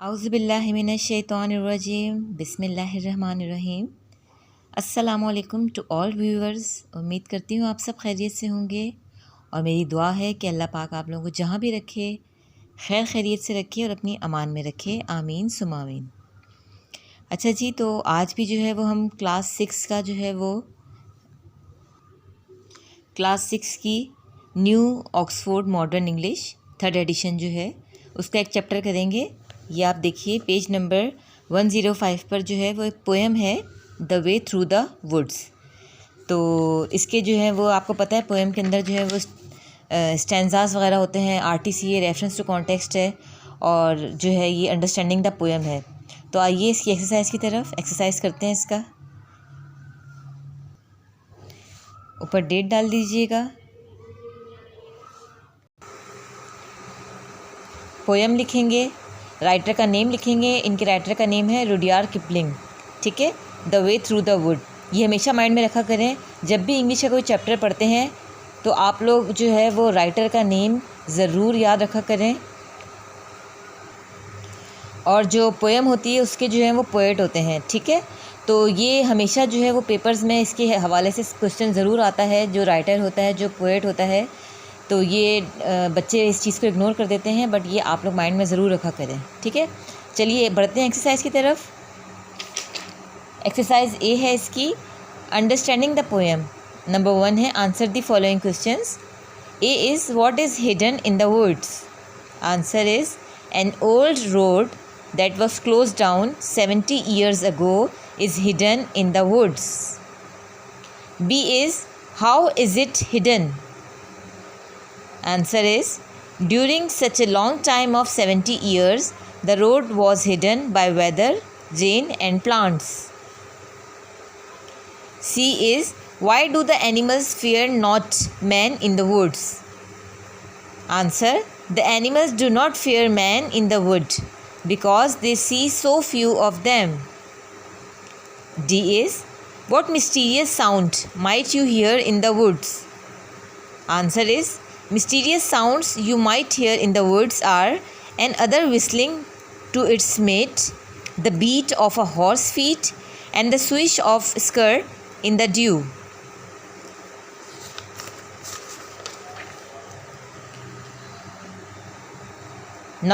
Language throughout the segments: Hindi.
औज़ुबिल्लाहिमिनश्शैतानिर्रजीम बिस्मिल्लाहिर्रहमानिर्रहीम। अस्सलामुअलैकुम टू ऑल व्यूअर्स। उम्मीद करती हूँ आप सब खैरियत से होंगे और मेरी दुआ है कि अल्लाह पाक आप लोगों को जहाँ भी रखे खैर खैरियत से रखे और अपनी अमान में रखे, आमीन सुमा आमीन। अच्छा जी, तो आज भी जो है वो हम क्लास 6 का जो है वो क्लास 6 की new Oxford modern English 3rd edition जो है उसका एक चैप्टर करेंगे। ये आप देखिए पेज नंबर 105 पर जो है वो एक पोएम है, the way through the woods. तो इसके जो है वो आपको पता है पोएम के अंदर जो है वो स्टैंजास वगैरह होते हैं, आरटीसी है, रेफरेंस टू कॉन्टेक्स्ट है और जो है ये अंडरस्टैंडिंग द पोएम है। तो आइए इसकी एक्सरसाइज की तरफ एक्सरसाइज करते हैं। इसका ऊपर डेट डाल दीजिएगा। पोएम लिखेंगे, राइटर का नेम लिखेंगे। इनके राइटर का नेम है रुडयार्ड किपलिंग, ठीक है। The way through the wood, ये हमेशा माइंड में रखा करें। जब भी इंग्लिश का कोई चैप्टर पढ़ते हैं तो आप लोग जो है वो राइटर का नेम ज़रूर याद रखा करें। और जो पोएम होती है उसके जो है वो पोएट होते हैं, ठीक है। तो ये हमेशा जो है वो पेपर्स में इसके हवाले से क्वेश्चन ज़रूर आता है। जो राइटर होता है, जो पोएट होता है, तो ये बच्चे इस चीज़ को इग्नोर कर देते हैं, बट ये आप लोग माइंड में ज़रूर रखा करें, ठीक है। चलिए बढ़ते हैं एक्सरसाइज की तरफ। एक्सरसाइज ए है इसकी, अंडरस्टैंडिंग द पोएम। नंबर 1 है answer the following questions. A is what is hidden in the woods. Answer is an old road that was closed down 70 years ago is hidden in the woods. B is how is it hidden? Answer is during such a long time of 70 years the road was hidden by weather, rain and plants. C is why do the animals fear not man in the woods? Answer, the animals do not fear man in the wood because they see so few of them. D is what mysterious sound might you hear in the woods? Answer is mysterious sounds you might hear in the woods are an other whistling to its mate, the beat of a horse feet and the swish of skirt in the dew.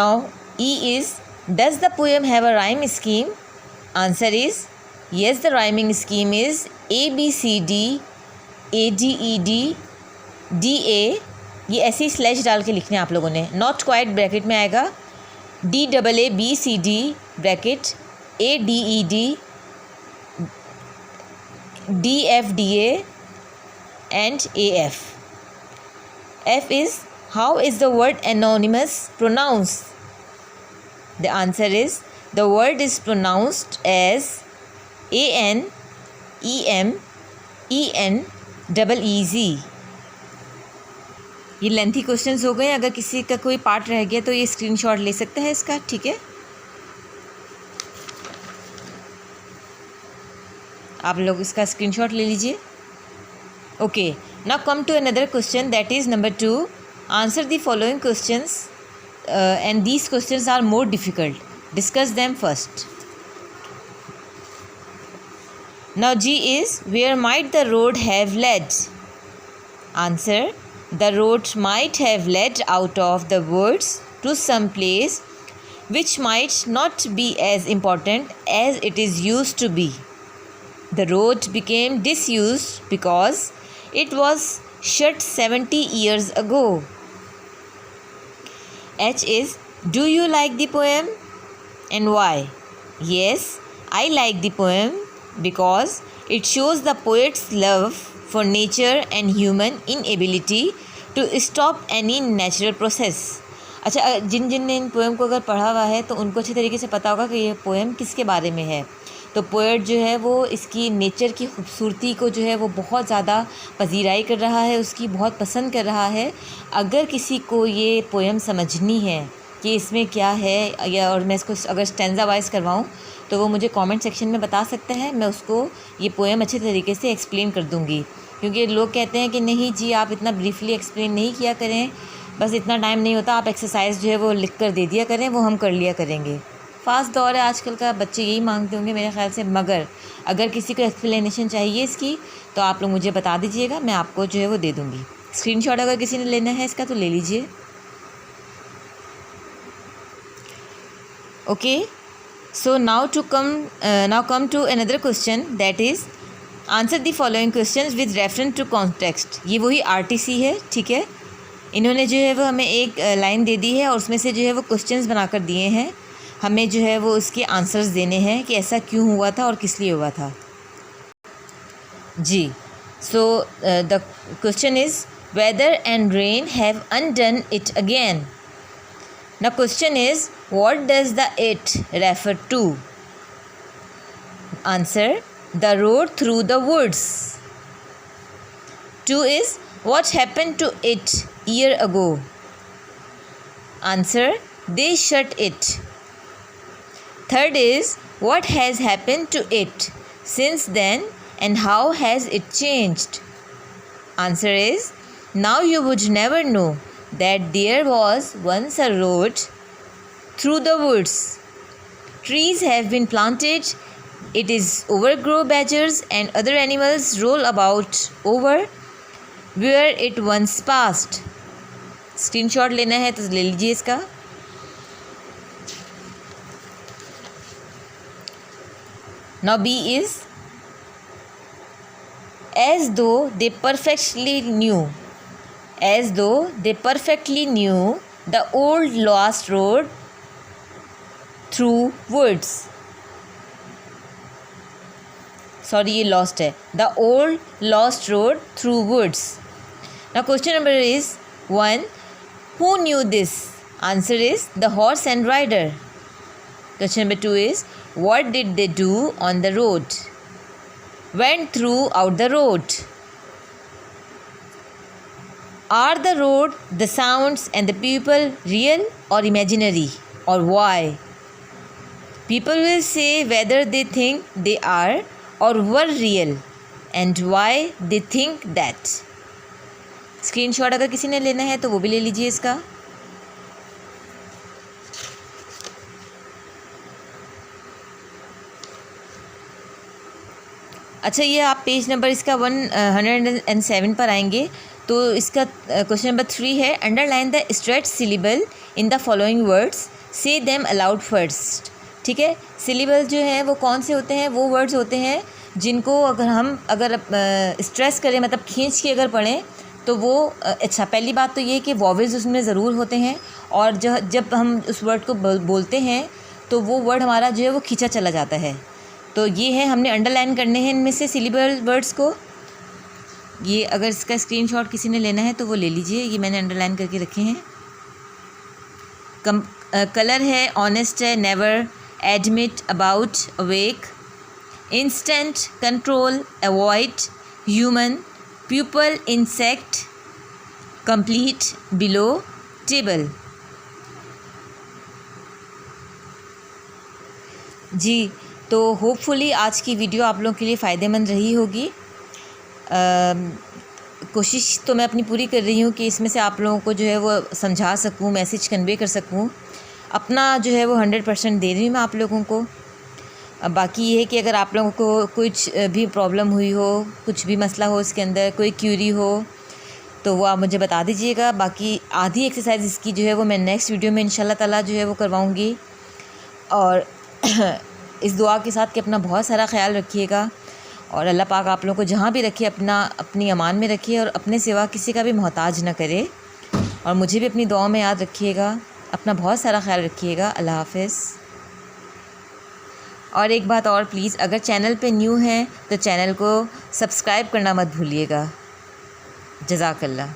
Now E is does the poem have a rhyme scheme? Answer is yes, the rhyming scheme is A B C D A D E D D A। ये ऐसे ही स्लैश डाल के लिखने आप लोगों ने, नॉट क्वाइट ब्रैकेट में आएगा, D double A B C D bracket A D E D D F D A and A F. F is how is the word anonymous pronounced? The answer is the word is pronounced as ANEMENEZ। ये लेंथी क्वेश्चंस हो गए। अगर किसी का कोई पार्ट रह गया तो ये स्क्रीनशॉट ले सकते हैं इसका, ठीक है। आप लोग इसका स्क्रीनशॉट ले लीजिए। Okay, now come to another question, that is number 2। Answer the following questions and these questions are more difficult. Discuss them first. Now G is where might the road have led? Answer, the road might have led out of the woods to some place which might not be as important as it is used to be. The road became disused because it was shut 70 years ago. H is do you like the poem and why? Yes, I like the poem because it shows the poet's love for nature and human inability to stop any natural process. अच्छा, जिन जिन ने इन पोएम को अगर पढ़ा हुआ है तो उनको अच्छी तरीके से पता होगा कि ये पोएम किसके बारे में है। तो पोएट जो है वो इसकी नेचर की खूबसूरती को जो है वो बहुत ज़्यादा पजीराई कर रहा है, उसकी बहुत पसंद कर रहा है। अगर किसी को ये पोएम समझनी है कि इसमें क्या है, या और मैं इसको अगर स्टैंजा वाइज करवाऊँ तो वो मुझे कमेंट सेक्शन में बता सकता है। मैं उसको ये पोएम अच्छे तरीके से एक्सप्लेन कर दूँगी, क्योंकि लोग कहते हैं कि नहीं जी आप इतना ब्रीफली एक्सप्लेन नहीं किया करें, बस इतना टाइम नहीं होता, आप एक्सरसाइज जो है वो लिख कर दे दिया करें, वो हम कर लिया करेंगे। फ़ास्ट दौर है आजकल का, बच्चे यही मांगते होंगे मेरे ख्याल से। मगर अगर किसी को एक्सप्लेनेशन चाहिए इसकी तो आप लोग मुझे बता दीजिएगा, मैं आपको जो है वो दे दूँगी। स्क्रीनशॉट अगर किसी ने लेना है इसका तो ले लीजिए। Okay, so now come to another question, that is answer the following question with reference to context. ये वही आरटीसी है, ठीक है। इन्होंने जो है वो हमें एक लाइन दे दी है और उसमें से जो है वो क्वेश्चंस बनाकर दिए हैं, हमें जो है वो उसके आंसर्स देने हैं कि ऐसा क्यों हुआ था और किस लिए हुआ था। जी, so the question is whether and rain have undone it again. Now question is, what does the it refer to? Answer, the road through the woods. 2 is, what happened to it year ago? Answer, they shut it. 3rd is, what has happened to it since then and how has it changed? Answer is, now you would never know that there was once a road through the woods. Trees have been planted. It is overgrown. Badgers and other animals roll about over where it once passed. Screenshot लेना है तो ले लीजिए इसका। Now B is, as though they perfectly knew the old lost road through woods. Sorry, ये lost है, the old lost road through woods. Now question number is 1, who knew this? Answer is the horse and rider. Question number 2 is, what did they do on the road? Went throughout the road. Are the road, the sounds and the people real or imaginary, or why? People will say whether they think they are or were real and why they think that. Screenshot अगर किसी ने लेना है तो वो भी ले लीजिए इसका। अच्छा, ये आप पेज नंबर इसका 107 पर आएंगे तो इसका क्वेश्चन नंबर 3 है, underline the straight syllable in the following words, से देम अलाउड फर्स्ट। ठीक है, सिलेबल जो है वो कौन से होते हैं? वो वर्ड्स होते हैं जिनको अगर स्ट्रेस करें, मतलब खींच के अगर पढ़ें तो वो अच्छा। पहली बात तो ये कि वॉवेल्स उसमें ज़रूर होते हैं और जब हम उस वर्ड को बोलते हैं तो वो वर्ड हमारा जो है वो खींचा चला जाता है। तो ये है, हमने अंडरलाइन करने हैं इनमें से सिलेबल वर्ड्स को। ये अगर इसका स्क्रीनशॉट किसी ने लेना है तो वो ले लीजिए, ये मैंने अंडरलाइन करके रखे हैं। कलर है, ऑनेस्ट है, never, admit, about, awake, instant, control, avoid, human, pupil, insect, complete, below, table. जी, तो होपफुली आज की वीडियो आप लोगों के लिए फ़ायदेमंद रही होगी। कोशिश तो मैं अपनी पूरी कर रही हूँ कि इसमें से आप लोगों को जो है वो समझा सकूँ, मैसेज कन्वे कर सकूँ। अपना जो है वो 100% दे रही हूँ मैं आप लोगों को। बाकी ये है कि अगर आप लोगों को कुछ भी प्रॉब्लम हुई हो, कुछ भी मसला हो इसके अंदर, कोई क्यूरी हो तो वो आप मुझे बता दीजिएगा। बाकी आधी एक्सरसाइज इसकी जो है वो मैं नेक्स्ट वीडियो में इंशाल्लाह ताला जो है वो करवाऊँगी। और इस दुआ के साथ कि अपना बहुत सारा ख्याल रखिएगा और अल्लाह पाक आप लोगों को जहाँ भी रखे अपनी अमान में रखिए और अपने सिवा किसी का भी मोहताज न करे। और मुझे भी अपनी दुआ में याद रखिएगा। अपना बहुत सारा ख्याल रखिएगा। अल्लाह हाफ़िज़। और एक बात और प्लीज़, अगर चैनल पे न्यू हैं तो चैनल को सब्सक्राइब करना मत भूलिएगा। जज़ाकल्लाह।